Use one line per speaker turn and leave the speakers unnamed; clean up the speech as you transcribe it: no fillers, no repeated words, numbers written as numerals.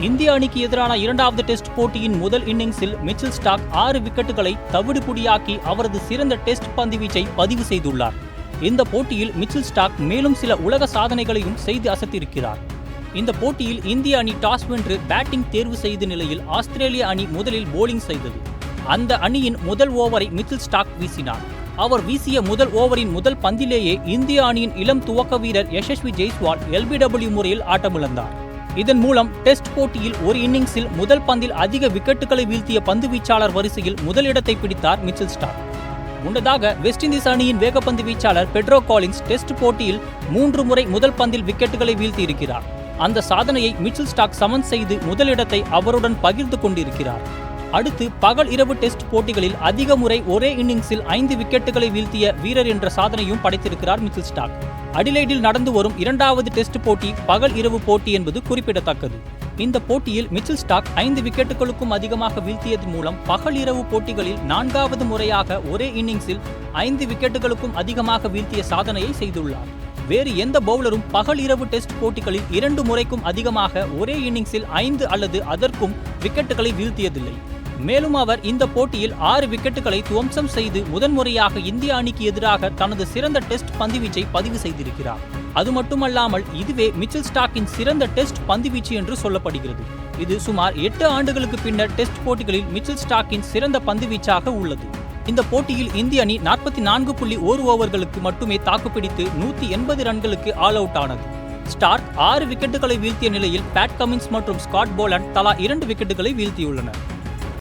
இந்திய அணிக்கு எதிரான இரண்டாவது டெஸ்ட் போட்டியின் முதல் இன்னிங்ஸில் மிச்சல் ஸ்டார்க் 6 விக்கெட்டுகளை தவிடுபொடியாக்கி அவரது சிறந்த டெஸ்ட் பந்துவீச்சை பதிவு செய்துள்ளார். இந்த போட்டியில் மிச்சல் ஸ்டார்க் மேலும் சில உலக சாதனைகளையும் செய்து அசத்திருக்கிறார். இந்த போட்டியில் இந்திய அணி டாஸ் வென்று பேட்டிங் தேர்வு செய்த நிலையில் ஆஸ்திரேலிய அணி முதலில் போலிங் செய்தது. அந்த அணியின் முதல் ஓவரை மிச்சல் ஸ்டார்க் வீசினார். அவர் வீசிய முதல் ஓவரின் முதல் பந்திலேயே இந்திய அணியின் இளம் துவக்க வீரர் யசஸ்வி ஜெய்ஸ்வால் LBW முறையில் ஆட்டமிழந்தார். இதன் மூலம் டெஸ்ட் போட்டியில் ஒரு இன்னிங்ஸில் முதல் பந்தில் அதிக விக்கெட்டுகளை வீழ்த்திய பந்துவீச்சாளர் வரிசையில் முதலிடத்தை பிடித்தார் மிச்சல் ஸ்டார்க். முன்னதாக வெஸ்ட் இண்டீஸ் அணியின் வேகப்பந்து வீச்சாளர் பெட்ரோ காலின்ஸ் டெஸ்ட் போட்டியில் 3 முறை முதல் பந்தில் விக்கெட்டுகளை வீழ்த்தியிருக்கிறார். அந்த சாதனையை மிச்சல் ஸ்டார்க் சமன் செய்து முதலிடத்தை அவருடன் பகிர்ந்து கொண்டிருக்கிறார். அடுத்து பகல் இரவு டெஸ்ட் போட்டிகளில் அதிக முறை ஒரே இன்னிங்ஸில் 5 விக்கெட்டுகளை வீழ்த்திய வீரர் என்ற சாதனையும் படைத்திருக்கிறார் மிச்சல் ஸ்டார்க். அடிலைடில் நடந்து வரும் இரண்டாவது டெஸ்ட் போட்டி பகல் இரவு போட்டி என்பது குறிப்பிடத்தக்கது. இந்த போட்டியில் மிச்சல் ஸ்டார்க் 5 விக்கெட்டுகளுக்கும் அதிகமாக வீழ்த்தியதன் மூலம் பகல் இரவு போட்டிகளில் 4வது முறையாக ஒரே இன்னிங்ஸில் 5 விக்கெட்டுகளுக்கும் அதிகமாக வீழ்த்திய சாதனையை செய்துள்ளார். வேறு எந்த பவுலரும் பகல் இரவு டெஸ்ட் போட்டிகளில் 2 முறைக்கும் அதிகமாக ஒரே இன்னிங்ஸில் 5 அல்லது அதற்கும் விக்கெட்டுகளை வீழ்த்தியதில்லை. மேலும் அவர் இந்த போட்டியில் 6 விக்கெட்டுகளை துவம்சம் செய்து முதன்முறையாக இந்திய அணிக்கு எதிராக தனது சிறந்த டெஸ்ட் பந்துவீச்சை பதிவு செய்திருக்கிறார். அது மட்டுமல்லாமல் இதுவே மிச்சல் ஸ்டார்க்கின் சிறந்த டெஸ்ட் பந்துவீச்சு என்று சொல்லப்படுகிறது. இது சுமார் 8 ஆண்டுகளுக்கு பின்னர் டெஸ்ட் போட்டிகளில் மிச்சல் ஸ்டார்க்கின் சிறந்த பந்துவீச்சாக உள்ளது. இந்த போட்டியில் இந்திய அணி 44.1 ஓவர்களுக்கு மட்டுமே தாக்குப்பிடித்து 180 ரன்களுக்கு ஆல் அவுட் ஆனது. ஸ்டார்க் 6 விக்கெட்டுகளை வீழ்த்திய நிலையில் பேட் கமின்ஸ் மற்றும் ஸ்காட் போலண்ட் தலா 2 விக்கெட்டுகளை வீழ்த்தியுள்ளனர்.